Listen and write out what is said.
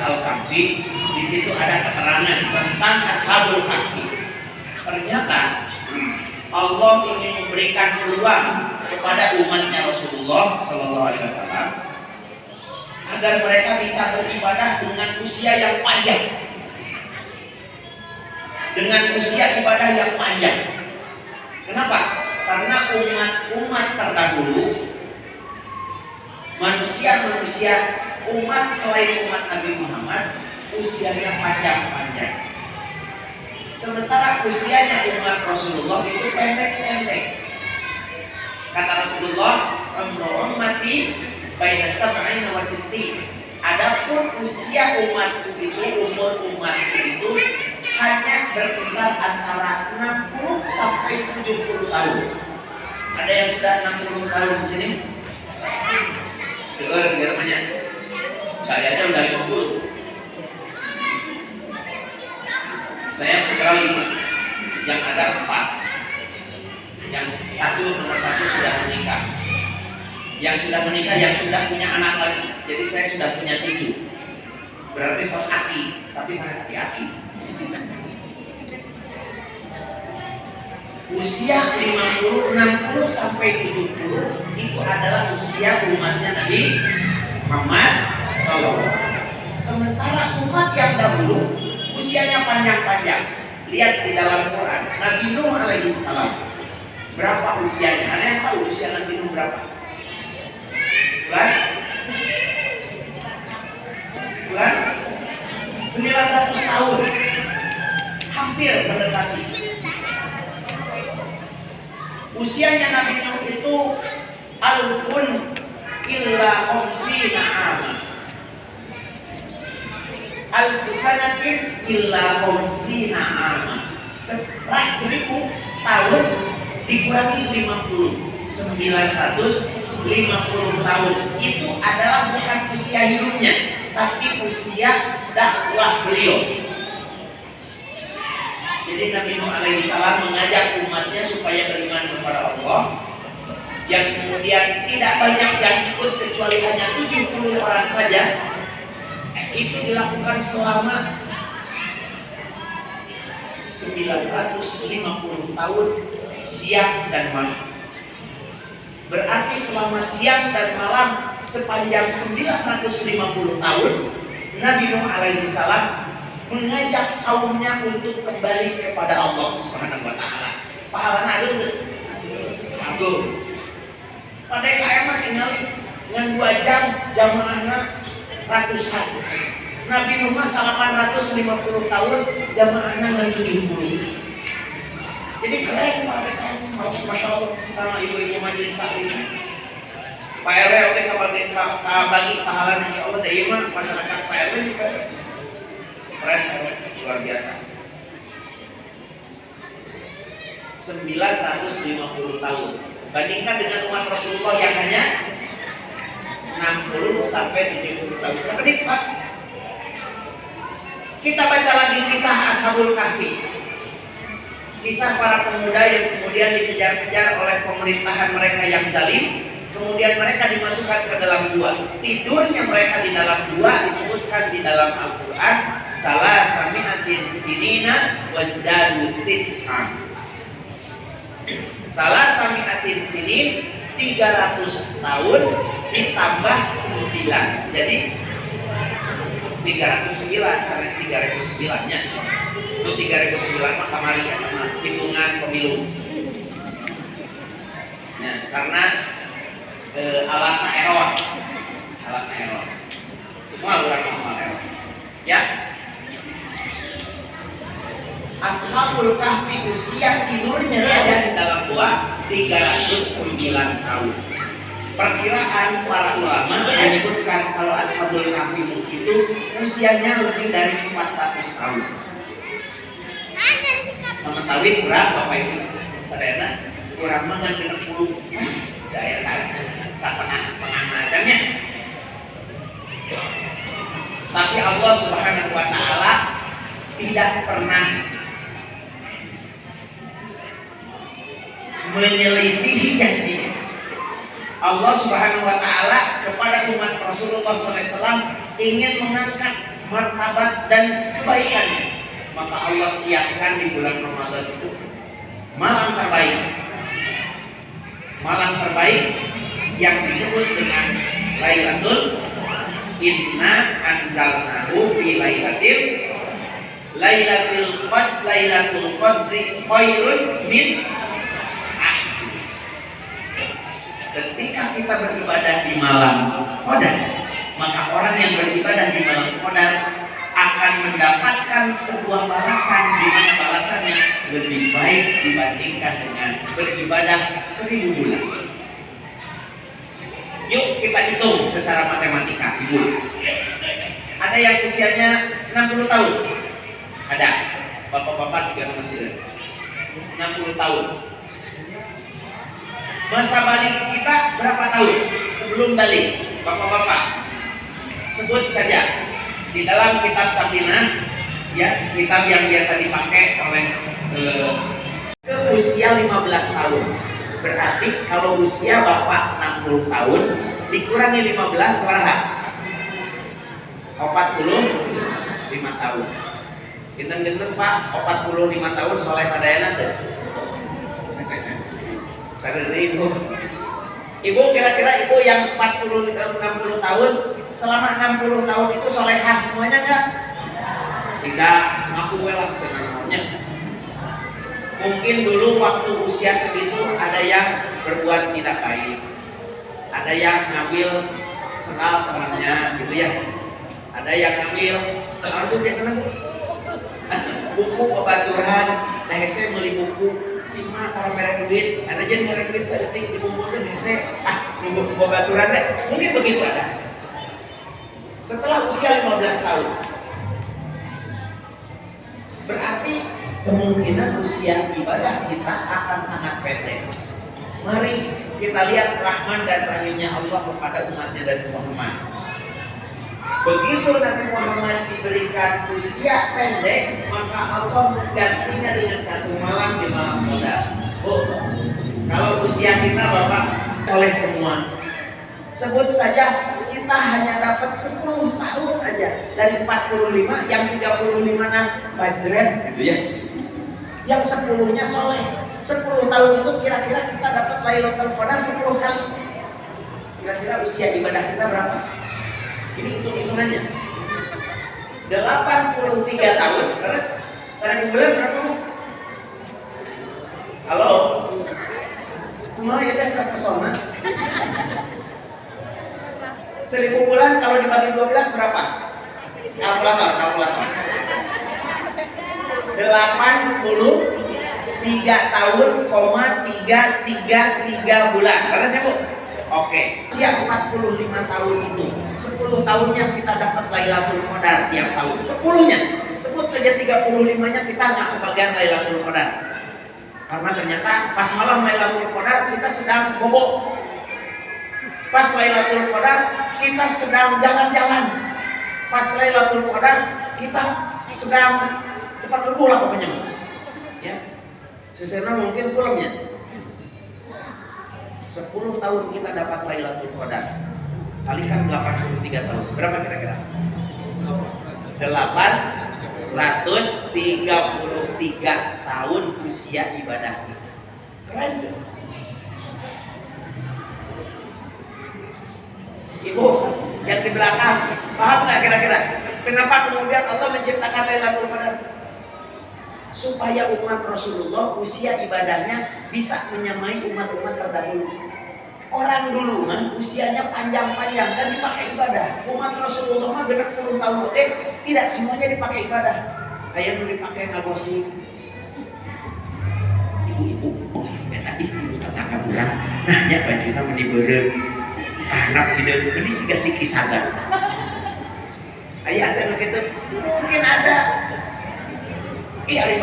surat Al-Kahfi. Di situ ada keterangan tentang Ashabul Kahfi. Ternyata Allah ingin memberikan peluang kepada umatnya Rasulullah SAW agar mereka bisa beribadah dengan usia yang panjang, dengan usia ibadah yang panjang. Kenapa? Karena umat terdahulu, manusia umat selain umat Nabi Muhammad, usianya panjang-panjang. Sementara usianya umat Rasulullah itu pendek-pendek. Kata Rasulullah, umrun mati baina sab'in wa sittin. Adapun usia umatku itu, umur umatku itu hanya berkisar antara 60 sampai 70 tahun. Ada yang sudah 60 tahun di sini? Segera banyak. Saya aja udah 50. Saya putra 5, yang ada 4. Yang nomor satu sudah menikah. Yang sudah menikah, yang sudah punya anak lagi. Jadi saya sudah punya cucu. Berarti sos aki, tapi saya sakit aki. Usia 50, 60 sampai 70 itu adalah usia umatnya Nabi Muhammad SAW. Sementara umat yang dahulu usianya panjang-panjang. Lihat di dalam Quran, Nabi Nuh alaihissalam berapa usianya? Ada yang tahu usia Nabi Nuh berapa? Bulan 900 tahun, hampir mendekati. Usianya Nabi Nuh itu alfun illa khamsina aman. Al-Fusanatin illa khamsina aman. 1000 tahun dikurangi 50, 950 tahun. Itu adalah bukan usia hidupnya, tapi usia dakwah beliau. Jadi Nabi Nuh alaihissalam mengajak umatnya supaya beriman kepada Allah, yang kemudian tidak banyak yang ikut kecuali hanya 70 orang saja. Itu dilakukan selama 950 tahun siang dan malam. Berarti selama siang dan malam sepanjang 950 tahun Nabi Nuh alaihissalam mengajak kaumnya untuk kembali kepada Allah Subhanahu wa taala. Pahalana ada enggak? Aduh. Pada KM tinggal dengan 2 jam jamaahna ratusan. Nabi Nuh 850 tahun, jamaahnya dengan 70. Jadi keren Pak PKM, masya Allah sama ibu-ibu majelis taklim. Pak RW oke bagi pahala insya Allah dari mah masyarakat Pak RW juga keren, luar biasa. 950 tahun. Bandingkan dengan umat Rasulullah yang hanya 60 sampai 70 tahun. Seperti Pak. Kita baca lagi kisah Ashabul Kahfi. Kisah para pemuda yang kemudian dikejar-kejar oleh pemerintahan mereka yang zalim. Kemudian mereka dimasukkan ke dalam gua. Tidurnya mereka di dalam gua disebutkan di dalam Al-Quran. Salah sami'atin sinina wazdadu tis'an. Salah sami'atin sinin 300 tahun ditambah 9. Jadi 309 sampai 309 nya. Itu 309 mah kamari ya, hitungan pemilu. Nah, karena alatnya error. Semua orang error. Ya. Ashabul Kahfi usia tidurnya saja di dalam gua 309 tahun. Perkiraan para ulama menyebutkan kalau Ashabul Kahfi itu usianya lebih dari 400 tahun. Sama tawis berapa Bapak Ibu saudara? Kurang mah 60 daya setengah macamnya. Tapi Allah Subhanahu wa taala tidak pernah menyelisihi janjinya. Allah Subhanahu wa taala kepada umat Rasulullah SAW ingin mengangkat martabat dan kebaikannya. Maka Allah siapkan di bulan Ramadan itu malam terbaik. Malam terbaik yang disebut dengan Lailatul Inna anzalnahu fi Lailatul Qadri khairun min asri. Ketika kita beribadah di malam Qadar, maka orang yang beribadah di malam Qadar akan mendapatkan sebuah balasan, di mana balasannya lebih baik dibandingkan dengan beribadah 1000 bulan. Yuk kita hitung secara matematika, Ibu. Ada yang usianya 60 tahun? Ada. Bapak-bapak segala masih 60 tahun. Masa balik kita berapa tahun sebelum balik? Bapak-bapak, sebut saja. Di dalam kitab Safinah, ya, kitab yang biasa dipakai oleh ke usia 15 tahun. Berarti kalau usia Bapak 60 tahun dikurangi 15 berapa? 45 tahun. Genten-genten Pak, 45 tahun soleh sadayana tuh. Sadari Ibu, kira-kira Ibu yang 60 tahun, selama 60 tahun itu solehah semuanya enggak? Tidak, ngaku lah namanya. Mungkin dulu waktu usia segitu ada yang berbuat tidak baik, ada yang ngambil sendal temannya, gitu ya. Ada yang ngambil, aduh biasanya buku pebaturan, hese beli buku. Cima taruh merek duit, ada jen merek duit seetik dikumpulkan hese, nunggu pembaturan deh, mungkin begitu ada. Setelah usia 15 tahun, berarti kemungkinan usia ibadah kita akan sangat pendek. Mari kita lihat rahman dan rahimnya Allah kepada umatnya dan Muhammad. Begitu Nabi Muhammad diberikan usia pendek, maka Allah menggantinya dengan satu malam di malam Qadar. Oh, kalau usia kita Bapak soleh semua, sebut saja kita hanya dapat 10 tahun aja dari 45, yang 35 bajren gitu ya. Yang 10-nya soleh. 10 tahun itu kira-kira kita dapat Lailatul Qadar 10 kali. Kira-kira usia ibadah kita berapa? Ini hitung-hitungannya 83 tahun. Terus 1000 bulan berapa Bu? Halo? Kumaha ya teh terpesona? 1000 bulan kalau dibagi 12 berapa? Kalkulator 83 tahun, 333 bulan. Terus ya Bu? Oke, siap 45 tahun itu 10 tahunnya kita dapat Lailatul Qadar tiap tahun. 10-nya, sebut saja 35-nya kita nggak kebagian Lailatul Qadar. Karena ternyata pas malam Lailatul Qadar kita sedang bobok. Pas Lailatul Qadar kita sedang jalan-jalan. Pas Lailatul Qadar kita sedang cepat teguh lah pokoknya. Ya, sesena mungkin pulamnya. 10 tahun kita dapat Lailatul Qadar, kalikan 83 tahun, berapa kira-kira? 833 tahun usia ibadah kita. Keren tuh. Ibu yang di belakang, paham nggak kira-kira? Kenapa kemudian Allah menciptakan Lailatul Qadar? Supaya umat Rasulullah usia ibadahnya bisa menyamai umat-umat terdahulu. Orang dulu mah usianya panjang-panjang dan dipakai ibadah. Umat Rasulullah mah genep 10 tahun tidak semuanya dipakai ibadah. Kayak dulu dipakai ngagosi. Ibu-ibu, tadi ibu katakan bilang, nah ya bajunya meni beureuh. Anak hidup ini sih kisagan. Ayah ada begitu, mungkin ada. Iya.